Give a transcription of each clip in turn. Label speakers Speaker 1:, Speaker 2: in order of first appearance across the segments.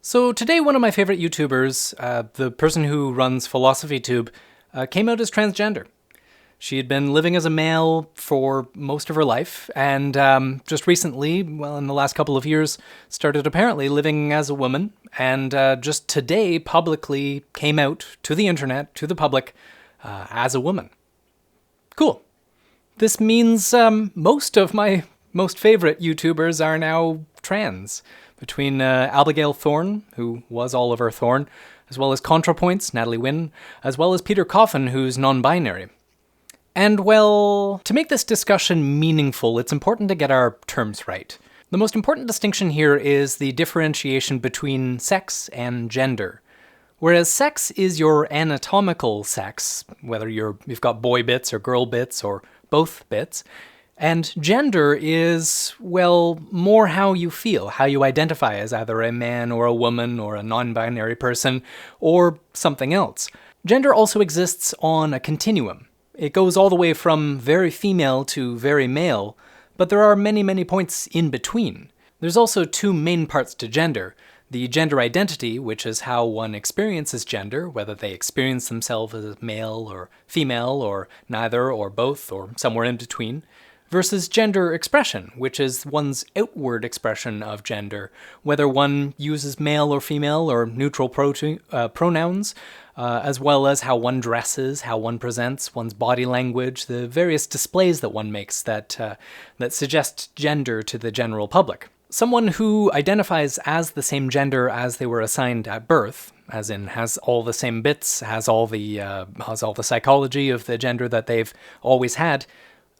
Speaker 1: So today, one of my favorite YouTubers, the person who runs PhilosophyTube, came out as transgender. She had been living as a male for most of her life, and just recently, well, in the last couple of years, started apparently living as a woman, and just today publicly came out to the internet, to the public, as a woman. Cool. This means most of my most favorite YouTubers are now trans. Between Abigail Thorne, who was Oliver Thorne, as well as ContraPoints, Natalie Wynn, as well as Peter Coffin, who's non-binary. And well, to make this discussion meaningful, it's important to get our terms right. The most important distinction here is the differentiation between sex and gender. Whereas sex is your anatomical sex, whether you've got boy bits or girl bits or both bits, and gender is, well, more how you feel, how you identify as either a man or a woman or a non-binary person or something else. Gender also exists on a continuum. It goes all the way from very female to very male, but there are many, many points in between. There's also two main parts to gender. The gender identity, which is how one experiences gender, whether they experience themselves as male or female or neither or both or somewhere in between, versus gender expression, which is one's outward expression of gender, whether one uses male or female or neutral pronouns, as well as how one dresses, how one presents, one's body language, the various displays that one makes that suggest gender to the general public. Someone who identifies as the same gender as they were assigned at birth, as in has all the same bits, has all the psychology of the gender that they've always had,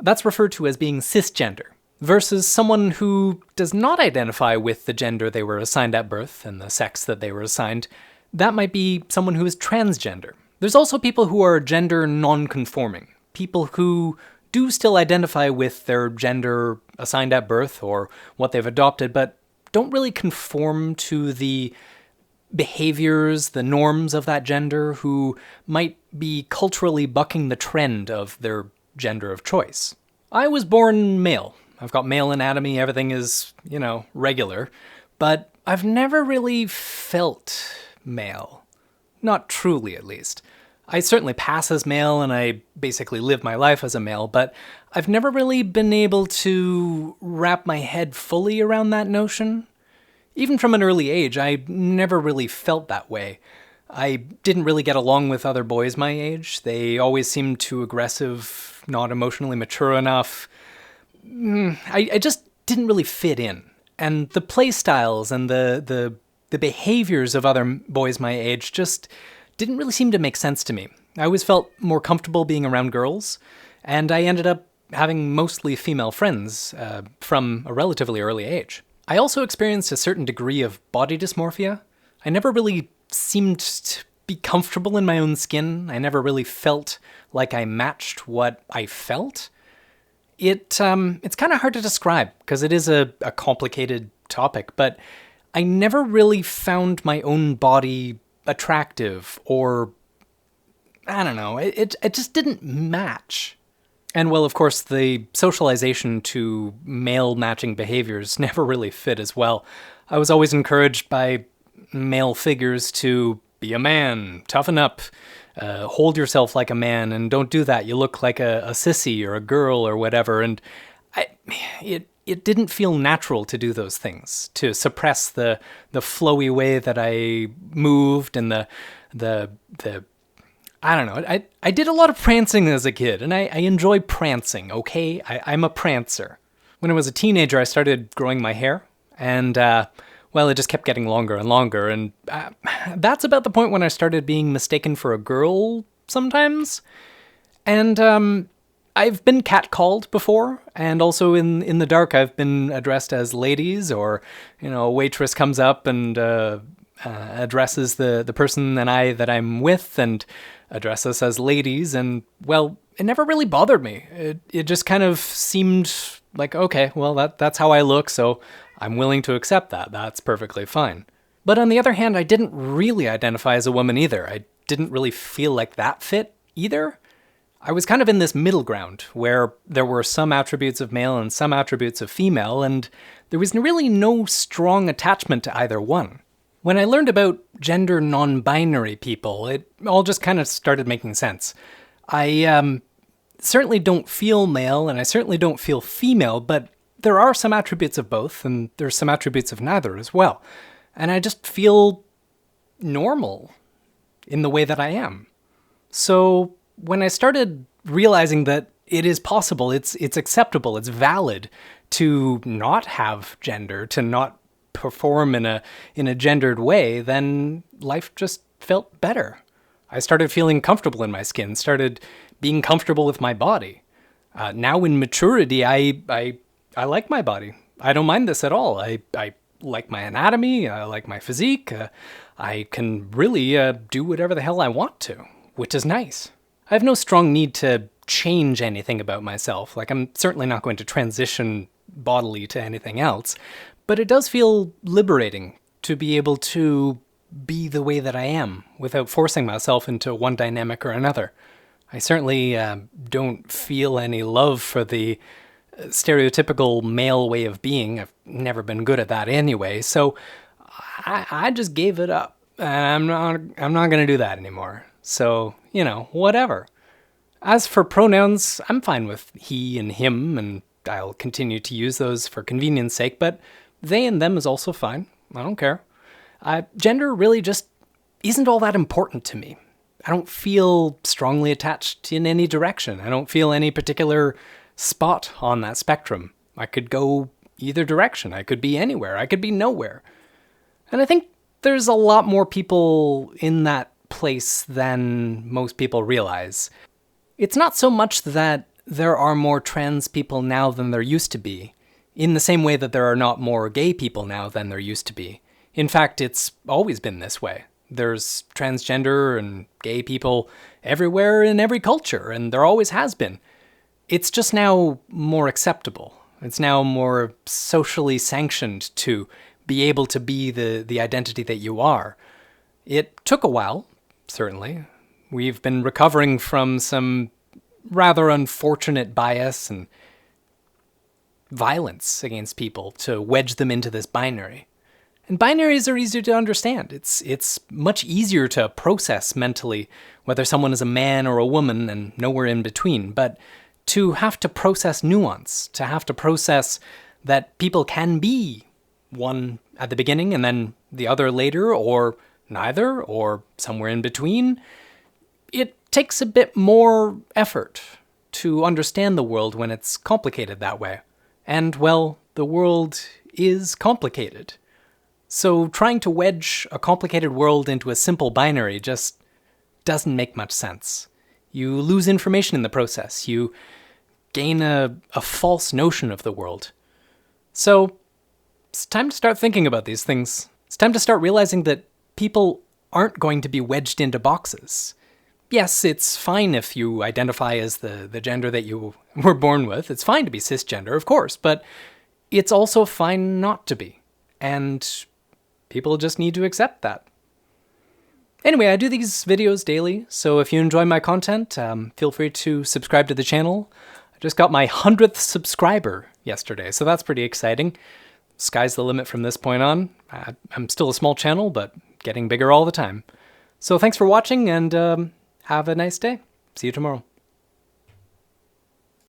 Speaker 1: that's referred to as being cisgender, versus someone who does not identify with the gender they were assigned at birth and the sex that they were assigned. That might be someone who is transgender. There's also people who are gender non-conforming, people who do still identify with their gender assigned at birth or what they've adopted, but don't really conform to the behaviors, the norms of that gender, who might be culturally bucking the trend of their gender of choice. I was born male. I've got male anatomy, everything is, regular, but I've never really felt male. Not truly, at least. I certainly pass as male and I basically live my life as a male, but I've never really been able to wrap my head fully around that notion. Even from an early age, I never really felt that way. I didn't really get along with other boys my age. They always seemed too aggressive, not emotionally mature enough. I just didn't really fit in. And the play styles and the behaviors of other boys my age just didn't really seem to make sense to me. I always felt more comfortable being around girls, and I ended up having mostly female friends from a relatively early age. I also experienced a certain degree of body dysmorphia. I never really seemed to be comfortable in my own skin. I never really felt like I matched what I felt. It's kind of hard to describe because it is a complicated topic, but I never really found my own body attractive or, I don't know, it just didn't match. And well, of course, the socialization to male matching behaviors never really fit as well. I was always encouraged by male figures to be a man, toughen up, hold yourself like a man, and don't do that. You look like a sissy or a girl or whatever. And it didn't feel natural to do those things, to suppress the flowy way that I moved and the I don't know. I did a lot of prancing as a kid, and I enjoy prancing, okay? I'm a prancer. When I was a teenager, I started growing my hair, and well, it just kept getting longer and longer, and that's about the point when I started being mistaken for a girl sometimes. And I've been catcalled before, and also in the dark I've been addressed as ladies, or, a waitress comes up and addresses the person that I'm with and address us as ladies, and, well, it never really bothered me. It just kind of seemed like, okay, well, that's how I look, so I'm willing to accept that. That's perfectly fine. But on the other hand, I didn't really identify as a woman either. I didn't really feel like that fit either. I was kind of in this middle ground where there were some attributes of male and some attributes of female, and there was really no strong attachment to either one. When I learned about gender non-binary people, it all just kind of started making sense. I certainly don't feel male, and I certainly don't feel female, but there are some attributes of both, and there's some attributes of neither as well. And I just feel normal in the way that I am. So when I started realizing that it is possible, it's acceptable, it's valid to not have gender, to not perform in a gendered way, then life just felt better. I started feeling comfortable in my skin, started being comfortable with my body. Now in maturity, I like my body. I don't mind this at all. I like my anatomy. I like my physique. I can really do whatever the hell I want to, which is nice. I have no strong need to change anything about myself. Like, I'm certainly not going to transition bodily to anything else, but it does feel liberating to be able to be the way that I am without forcing myself into one dynamic or another. I certainly don't feel any love for the stereotypical male way of being. I've never been good at that anyway, so I just gave it up. And I'm not going to do that anymore. So, whatever. As for pronouns, I'm fine with he and him, and I'll continue to use those for convenience sake, but they and them is also fine. I don't care. Gender really just isn't all that important to me. I don't feel strongly attached in any direction. I don't feel any particular spot on that spectrum. I could go either direction. I could be anywhere. I could be nowhere. And I think there's a lot more people in that place than most people realize. It's not so much that there are more trans people now than there used to be, in the same way that there are not more gay people now than there used to be. In fact, it's always been this way. There's transgender and gay people everywhere in every culture, and there always has been. It's just now more acceptable. It's now more socially sanctioned to be able to be the identity that you are. It took a while, certainly. We've been recovering from some rather unfortunate bias and violence against people to wedge them into this binary. And binaries are easier to understand. It's much easier to process mentally whether someone is a man or a woman and nowhere in between. But to have to process nuance, to have to process that people can be one at the beginning and then the other later, or neither, or somewhere in between, it takes a bit more effort to understand the world when it's complicated that way. And, well, the world is complicated. So trying to wedge a complicated world into a simple binary just doesn't make much sense. You lose information in the process. You gain a false notion of the world. So it's time to start thinking about these things. It's time to start realizing that people aren't going to be wedged into boxes. Yes, it's fine if you identify as the gender that you were born with. It's fine to be cisgender, of course, but it's also fine not to be. And people just need to accept that. Anyway, I do these videos daily, so if you enjoy my content, feel free to subscribe to the channel. I just got my 100th subscriber yesterday, so that's pretty exciting. Sky's the limit from this point on. I'm still a small channel, but getting bigger all the time. So thanks for watching, and have a nice day. See you tomorrow.